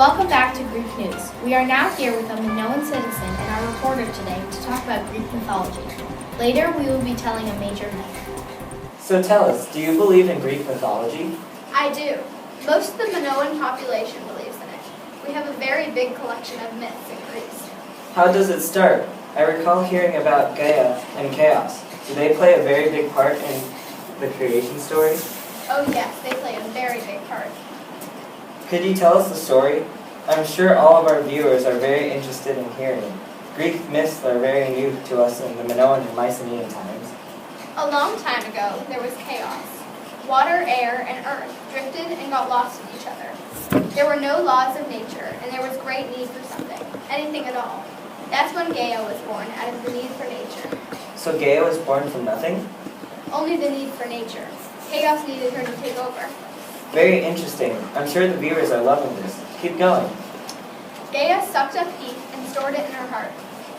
Welcome back to Greek News. We are now here with a Minoan citizen and our reporter today to talk about Greek mythology. Later, we will be telling a major myth. So tell us, do you believe in Greek mythology? I do. Most of the Minoan population believes in it. We have a very big collection of myths in Greece. How does it start? I recall hearing about Gaia and chaos. Do they play a very big part in the creation story? Oh yes, they play a very big part. Could you tell us the story? I'm sure all of our viewers are very interested in hearing. Greek myths are very new to us in the Minoan and Mycenaean times. A long time ago, there was chaos. Water, air, and earth drifted and got lost in each other. There were no laws of nature, and there was great need for something, anything at all. That's when Gaia was born, out of the need for nature. So Gaia was born from nothing? Only the need for nature. Chaos needed her to take over. Very interesting. I'm sure the viewers are loving this. Keep going. Gaia sucked up heat and stored it in her heart.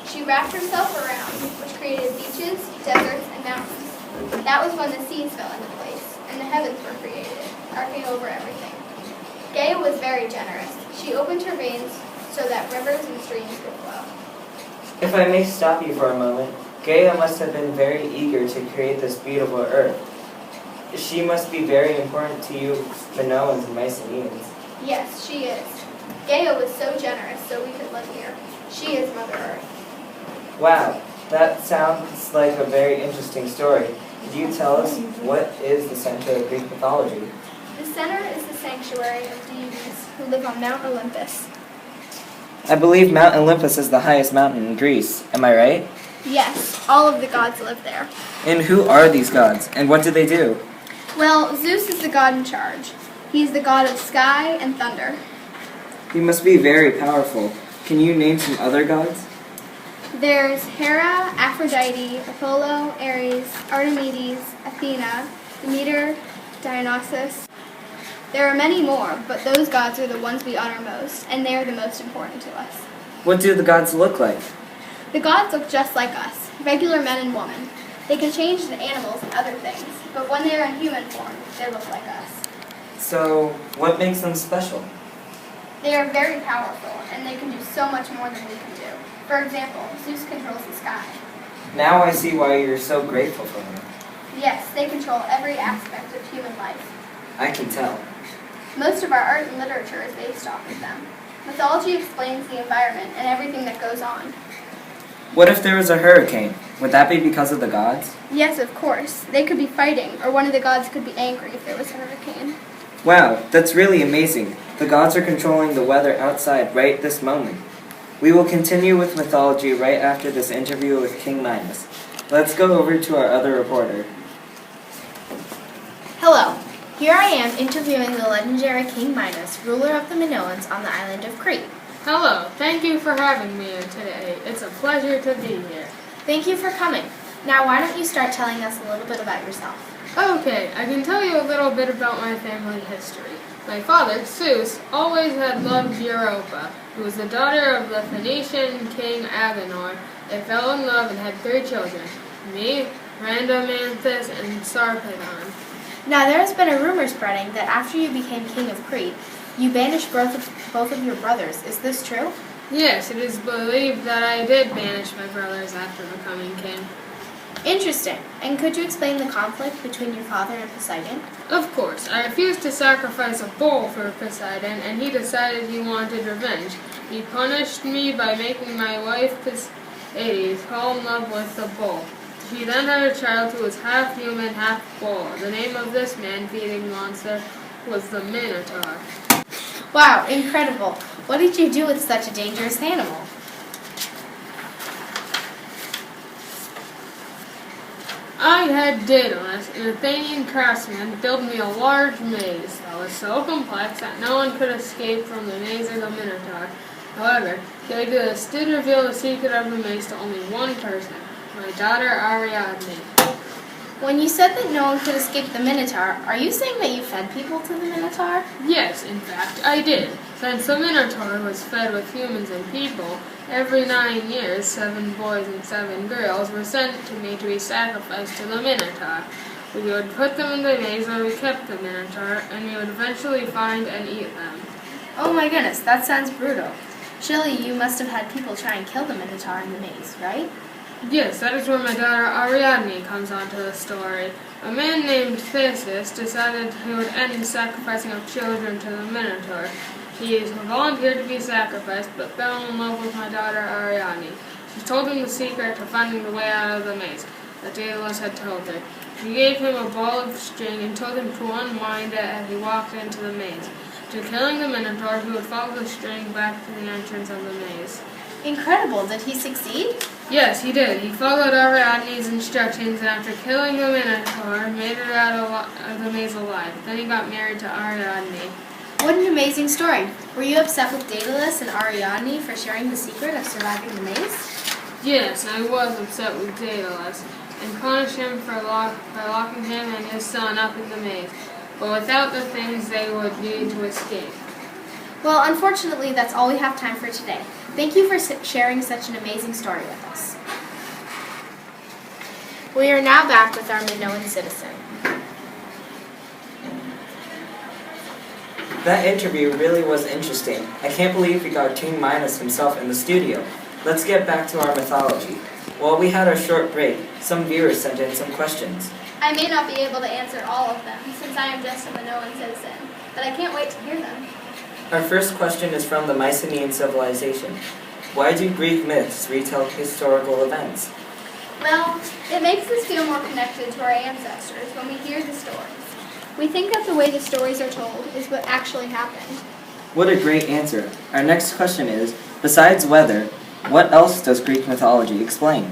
She wrapped herself around, which created beaches, deserts, and mountains. That was when the seas fell into place, and the heavens were created, arcing over everything. Gaia was very generous. She opened her veins so that rivers and streams could flow. If I may stop you for a moment, Gaia must have been very eager to create this beautiful earth. She must be very important to you Minoans and Mycenaeans. Yes, she is. Gaia was so generous so we could live here. She is Mother Earth. Wow, that sounds like a very interesting story. Could you tell us what is the center of Greek mythology? The center is the sanctuary of deities who live on Mount Olympus. I believe Mount Olympus is the highest mountain in Greece. Am I right? Yes, all of the gods live there. And who are these gods, and what do they do? Well, Zeus is the god in charge. He is the god of sky and thunder. He must be very powerful. Can you name some other gods? There's Hera, Aphrodite, Apollo, Ares, Artemis, Athena, Demeter, Dionysus. There are many more, but those gods are the ones we honor most, and they are the most important to us. What do the gods look like? The gods look just like us, regular men and women. They can change into animals and other things, but when they are in human form, they look like us. So, what makes them special? They are very powerful, and they can do so much more than we can do. For example, Zeus controls the sky. Now I see why you're so grateful for them. Yes, they control every aspect of human life. I can tell. Most of our art and literature is based off of them. Mythology explains the environment and everything that goes on. What if there was a hurricane? Would that be because of the gods? Yes, of course. They could be fighting, or one of the gods could be angry if there was a hurricane. Wow, that's really amazing. The gods are controlling the weather outside right this moment. We will continue with mythology right after this interview with King Minos. Let's go over to our other reporter. Hello. Here I am interviewing the legendary King Minos, ruler of the Minoans on the island of Crete. Hello, thank you for having me today. It's a pleasure to be here. Thank you for coming. Now, why don't you start telling us a little bit about yourself? Okay, I can tell you a little bit about my family history. My father, Zeus, always had loved Europa, who was the daughter of the Phoenician king Agenor. They fell in love and had 3 children, me, Rhadamanthus, and Sarpedon. Now, there has been a rumor spreading that after you became king of Crete, you banished both of your brothers. Is this true? Yes, it is believed that I did banish my brothers after becoming king. Interesting. And could you explain the conflict between your father and Poseidon? Of course, I refused to sacrifice a bull for Poseidon, and he decided he wanted revenge. He punished me by making my wife Pleiades fall in love with the bull. She then had a child who was half human, half bull. The name of this man-feeding monster was the Minotaur. Wow, incredible. What did you do with such a dangerous animal? I had Daedalus, an Athenian craftsman, build me a large maze that was so complex that no one could escape from the maze of the Minotaur. However, Daedalus did reveal the secret of the maze to only one person, my daughter Ariadne. When you said that no one could escape the Minotaur, are you saying that you fed people to the Minotaur? Yes, in fact, I did. Since the Minotaur was fed with humans and people, every 9 years, 7 boys and 7 girls were sent to me to be sacrificed to the Minotaur. We would put them in the maze where we kept the Minotaur, and we would eventually find and eat them. Oh my goodness, that sounds brutal. Surely you must have had people try and kill the Minotaur in the maze, right? Yes, that is where my daughter Ariadne comes onto the story. A man named Theseus decided he would end the sacrificing of children to the Minotaur. He volunteered to be sacrificed, but fell in love with my daughter Ariadne. She told him the secret to finding the way out of the maze that Daedalus had told her. She gave him a ball of string and told him to unwind it as he walked into the maze. To killing the Minotaur, he would follow the string back to the entrance of the maze. Incredible. Did he succeed? Yes, he did. He followed Ariadne's instructions, and after killing the Minotaur, made it out of the maze alive. Then he got married to Ariadne. What an amazing story. Were you upset with Daedalus and Ariadne for sharing the secret of surviving the maze? Yes, I was upset with Daedalus, and punished him by locking him and his son up in the maze, but without the things they would need to escape. Well, unfortunately, that's all we have time for today. Thank you for sharing such an amazing story with us. We are now back with our Minoan citizen. That interview really was interesting. I can't believe we got King Minos himself in the studio. Let's get back to our mythology. While we had our short break, some viewers sent in some questions. I may not be able to answer all of them, since I am just a Minoan citizen, but I can't wait to hear them. Our first question is from the Mycenaean civilization. Why do Greek myths retell historical events? Well, it makes us feel more connected to our ancestors when we hear the stories. We think that the way the stories are told is what actually happened. What a great answer. Our next question is, besides weather, what else does Greek mythology explain?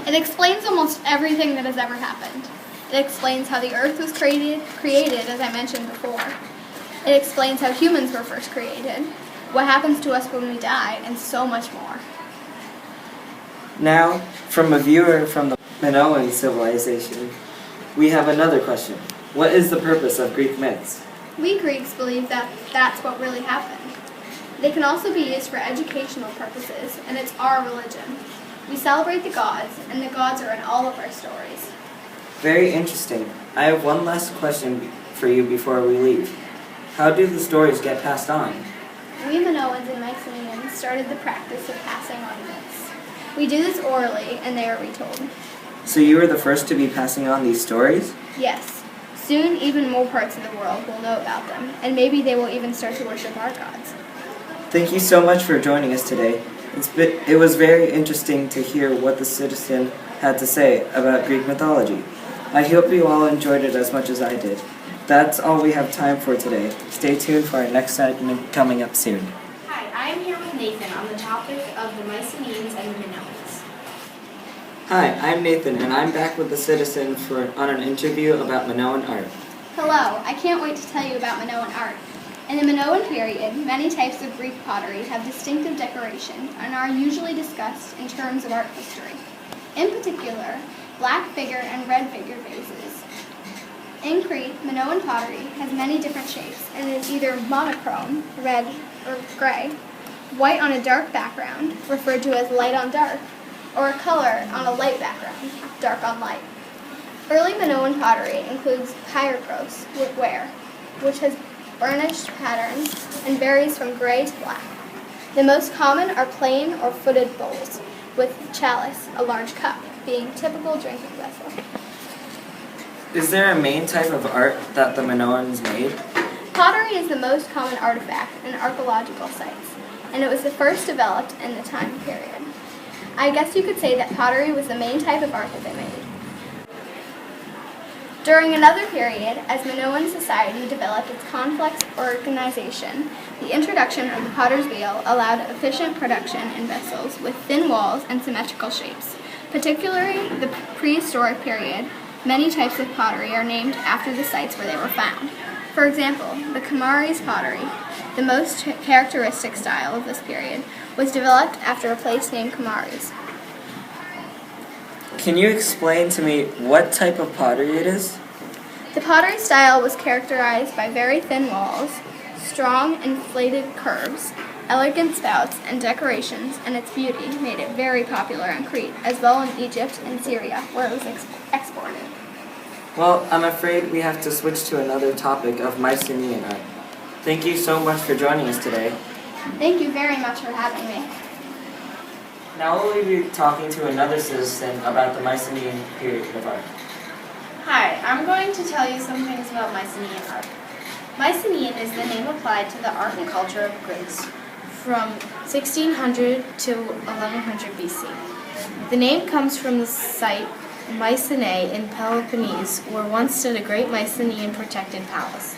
It explains almost everything that has ever happened. It explains how the earth was created, as I mentioned before. It explains how humans were first created, what happens to us when we die, and so much more. Now, from a viewer from the Minoan civilization, we have another question. What is the purpose of Greek myths? We Greeks believe that that's what really happened. They can also be used for educational purposes, and it's our religion. We celebrate the gods, and the gods are in all of our stories. Very interesting. I have one last question for you before we leave. How do the stories get passed on? We Minoans and Mycenaeans started the practice of passing on myths. We do this orally, and they are retold. So you were the first to be passing on these stories? Yes. Soon, even more parts of the world will know about them, and maybe they will even start to worship our gods. Thank you so much for joining us today. It was very interesting to hear what the citizen had to say about Greek mythology. I hope you all enjoyed it as much as I did. That's all we have time for today. Stay tuned for our next segment coming up soon. Hi, I am here with Nathan on the topic of the Mycenaeans and the Minoans. Hi, I'm Nathan, and I'm back with the citizen on an interview about Minoan art. Hello, I can't wait to tell you about Minoan art. In the Minoan period, many types of Greek pottery have distinctive decoration and are usually discussed in terms of art history. In particular, black figure and red figure vases. In Crete, Minoan pottery has many different shapes and is either monochrome, red or gray, white on a dark background, referred to as light on dark, or a color on a light background, dark on light. Early Minoan pottery includes pyrrhos, ware, which has burnished patterns and varies from gray to black. The most common are plain or footed bowls, with chalice, a large cup, being typical drinking vessel. Is there a main type of art that the Minoans made? Pottery is the most common artifact in archaeological sites, and it was the first developed in the time period. I guess you could say that pottery was the main type of art that they made. During another period, as Minoan society developed its complex organization, the introduction of the potter's wheel allowed efficient production in vessels with thin walls and symmetrical shapes. Particularly the prehistoric period, many types of pottery are named after the sites where they were found. For example, the Kamares pottery, the most characteristic style of this period, was developed after a place named Kamares. Can you explain to me what type of pottery it is? The pottery style was characterized by very thin walls, strong inflated curves, elegant spouts, and decorations, and its beauty made it very popular in Crete, as well in Egypt and Syria, where it was exported. Well, I'm afraid we have to switch to another topic of Mycenaean art. Thank you so much for joining us today. Thank you very much for having me. Now we'll be talking to another citizen about the Mycenaean period of art. Hi, I'm going to tell you some things about Mycenaean art. Mycenaean is the name applied to the art and culture of Greece from 1600 to 1100 BC. The name comes from the site Mycenae in Peloponnese, where once stood a great Mycenaean protected palace.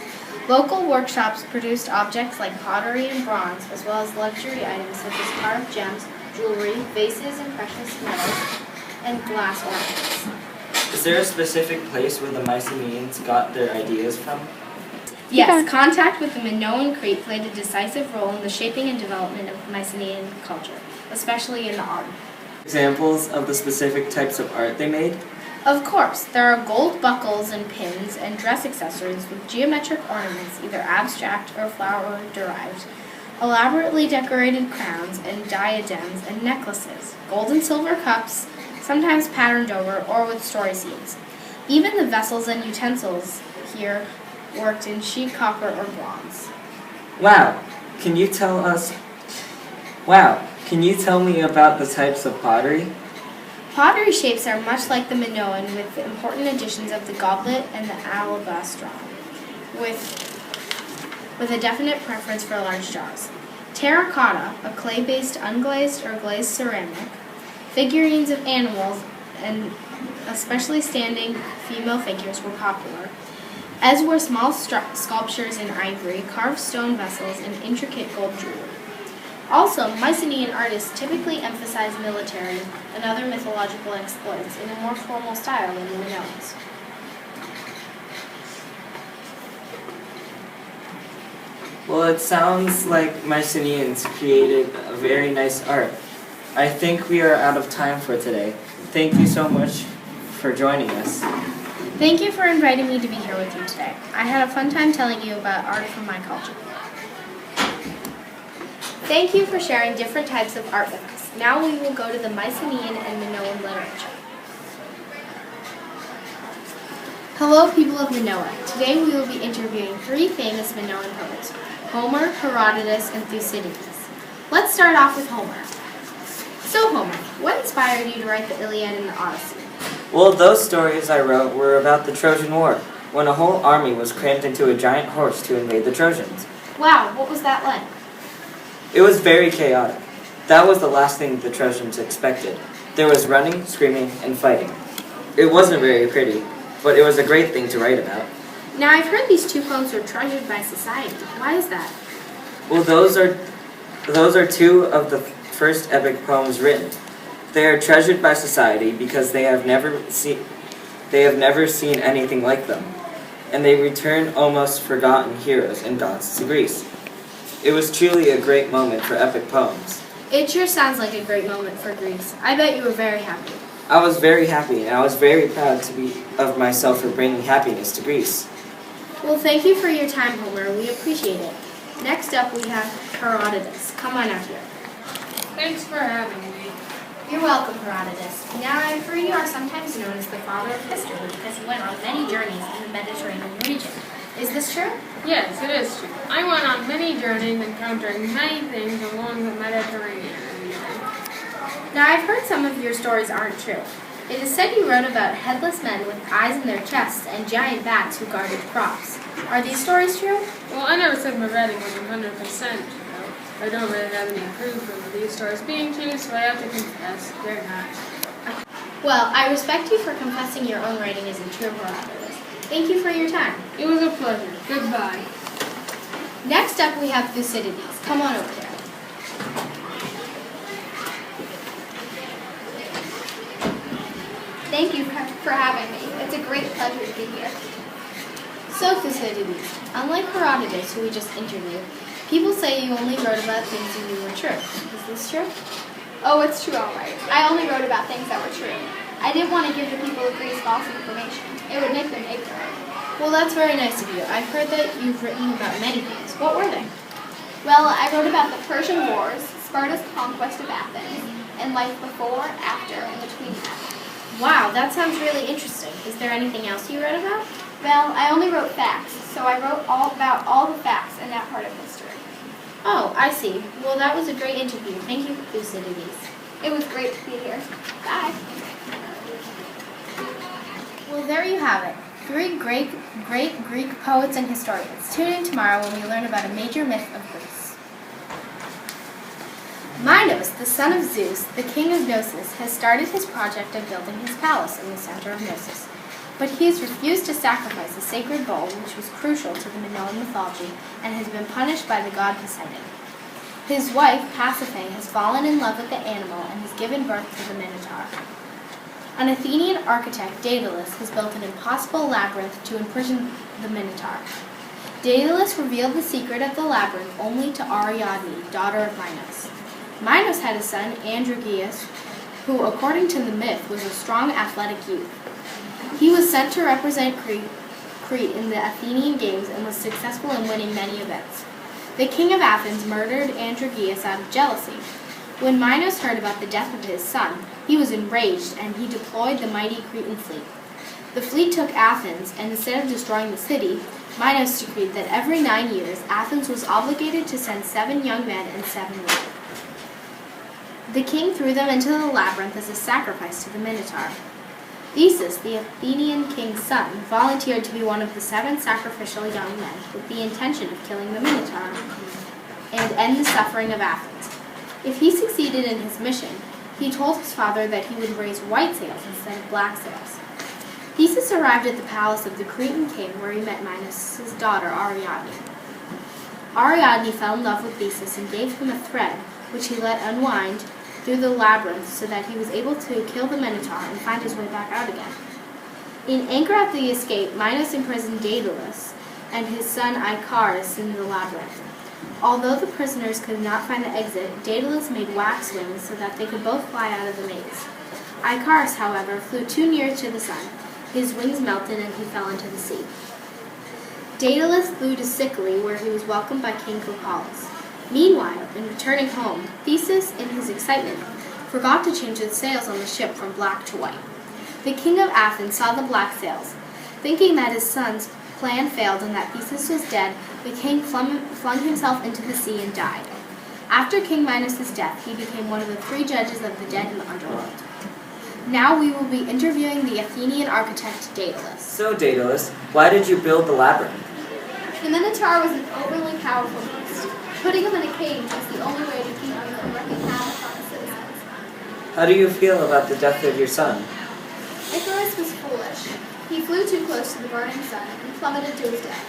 Local workshops produced objects like pottery and bronze, as well as luxury items such as carved gems, jewelry, vases and precious metals, and glass ornaments. Is there a specific place where the Mycenaeans got their ideas from? Yes, contact with the Minoan Crete played a decisive role in the shaping and development of Mycenaean culture, especially in the art. Examples of the specific types of art they made? Of course, there are gold buckles and pins and dress accessories with geometric ornaments, either abstract or flower-derived, elaborately decorated crowns and diadems and necklaces, gold and silver cups, sometimes patterned over or with story scenes. Even the vessels and utensils here worked in sheet copper or bronze. Wow, can you tell me about the types of pottery? Pottery shapes are much like the Minoan, with the important additions of the goblet and the alabastron, with a definite preference for large jars. Terracotta, a clay-based unglazed or glazed ceramic, figurines of animals, and especially standing female figures were popular, as were small sculptures in ivory, carved stone vessels, and intricate gold jewelry. Also, Mycenaean artists typically emphasize military and other mythological exploits in a more formal style than the Minoans. Well, it sounds like Mycenaeans created a very nice art. I think we are out of time for today. Thank you so much for joining us. Thank you for inviting me to be here with you today. I had a fun time telling you about art from my culture. Thank you for sharing different types of art with us. Now we will go to the Mycenaean and Minoan literature. Hello, people of Minoa. Today we will be interviewing three famous Minoan poets, Homer, Herodotus, and Thucydides. Let's start off with Homer. So Homer, what inspired you to write the Iliad and the Odyssey? Well, those stories I wrote were about the Trojan War, when a whole army was crammed into a giant horse to invade the Trojans. Wow, what was that like? It was very chaotic. That was the last thing the Trojans expected. There was running, screaming, and fighting. It wasn't very pretty, but it was a great thing to write about. Now I've heard these two poems were treasured by society. Why is that? Well, those are two of the first epic poems written. They are treasured by society because they have never seen anything like them, and they return almost forgotten heroes and gods to Greece. It was truly a great moment for epic poems. It sure sounds like a great moment for Greece. I bet you were very happy. I was very happy, and I was very proud of myself for bringing happiness to Greece. Well, thank you for your time, Homer. We appreciate it. Next up, we have Herodotus. Come on out here. Thanks for having me. You're welcome, Herodotus. Now, I've heard you are sometimes known as the father of history because you went on many journeys in the Mediterranean region. Is this true? Yes, it is true. I went on many journeys encountering many things along the Mediterranean region. Now, I've heard some of your stories aren't true. It is said you wrote about headless men with eyes in their chests and giant bats who guarded crops. Are these stories true? Well, I never said my writing was 100% true. I don't really have any proof of these stories being true, so I have to confess they're not. Well, I respect you for confessing your own writing isn't true, Herodotus. Thank you for your time. It was a pleasure. Goodbye. Next up, we have Thucydides. Come on over here. Thank you for having me. It's a great pleasure to be here. So, Thucydides, unlike Herodotus, who we just interviewed, people say you only wrote about things you knew were true. Is this true? Oh, it's true, all right. I only wrote about things that were true. I didn't want to give the people of Greece false information. It would make them ignorant. Well, that's very nice of you. I've heard that you've written about many things. What were they? Well, I wrote about the Persian Wars, Sparta's conquest of Athens, and life before, after, and between them. Wow, that sounds really interesting. Is there anything else you wrote about? Well, I only wrote facts, so I wrote all about all the facts in that part of history. Oh, I see. Well, that was a great interview. Thank you, Thucydides. It was great to be here. Bye. Well, there you have it. Three great Greek poets and historians. Tune in tomorrow when we learn about a major myth of Greece. Minos, the son of Zeus, the king of Knossos, has started his project of building his palace in the center of Knossos. But he has refused to sacrifice a sacred bull, which was crucial to the Minoan mythology, and has been punished by the god Poseidon. His wife, Pasiphae, has fallen in love with the animal and has given birth to the Minotaur. An Athenian architect, Daedalus, has built an impossible labyrinth to imprison the Minotaur. Daedalus revealed the secret of the labyrinth only to Ariadne, daughter of Minos. Minos had a son, Androgeus, who, according to the myth, was a strong athletic youth. He was sent to represent Crete in the Athenian Games and was successful in winning many events. The king of Athens murdered Androgeus out of jealousy. When Minos heard about the death of his son, he was enraged and he deployed the mighty Cretan fleet. The fleet took Athens, and instead of destroying the city, Minos decreed that every 9 years Athens was obligated to send 7 young men and 7 women. The king threw them into the labyrinth as a sacrifice to the Minotaur. Theseus, the Athenian king's son, volunteered to be one of the 7 sacrificial young men with the intention of killing the Minotaur and end the suffering of Athens. If he succeeded in his mission, he told his father that he would raise white sails instead of black sails. Theseus arrived at the palace of the Cretan king where he met Minos' daughter Ariadne. Ariadne fell in love with Theseus and gave him a thread, which he let unwind through the labyrinth so that he was able to kill the Minotaur and find his way back out again. In anger at the escape, Minos imprisoned Daedalus and his son Icarus in the labyrinth. Although the prisoners could not find the exit, Daedalus made wax wings so that they could both fly out of the maze. Icarus, however, flew too near to the sun. His wings melted and he fell into the sea. Daedalus flew to Sicily, where he was welcomed by King Cocalus. Meanwhile, in returning home, Theseus, in his excitement, forgot to change the sails on the ship from black to white. The king of Athens saw the black sails. Thinking that his son's plan failed and that Theseus was dead, the king flung himself into the sea and died. After King Minos' death, he became one of the 3 judges of the dead in the underworld. Now we will be interviewing the Athenian architect Daedalus. So, Daedalus, why did you build the labyrinth? The Minotaur was an overly powerful beast. Putting him in a cage was the only way to keep him from wreaking havoc on the citizens. How do you feel about the death of your son? Icarus was foolish. He flew too close to the burning sun and plummeted to his death.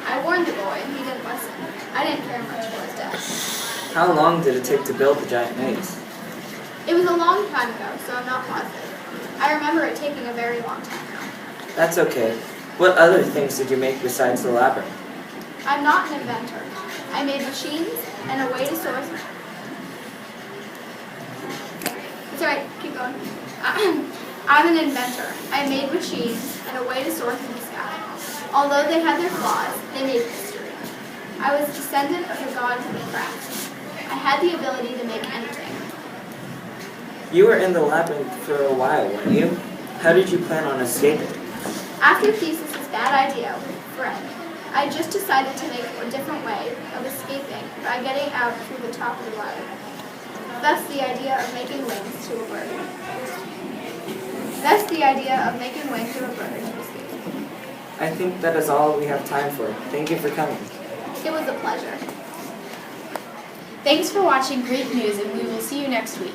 I warned the boy and he didn't listen. I didn't care much for his death. How long did it take to build the giant maze? It was a long time ago, so I'm not positive. I remember it taking a very long time now. That's okay. What other things did you make besides the labyrinth? I'm not an inventor. I made machines and a way to source. It's alright, keep going. I'm an inventor. I made machines and a way to soar through the sky. Although they had their flaws, they made history. I was a descendant of the gods of the craft. I had the ability to make anything. You were in the labyrinth for a while, weren't you? How did you plan on escaping? After Theseus' bad idea with a friend, I just decided to make a different way of escaping by getting out through the top of the ladder. Thus the idea of making wings to a bird. To escape. I think that is all we have time for. Thank you for coming. It was a pleasure. Thanks for watching Greek News, and we will see you next week.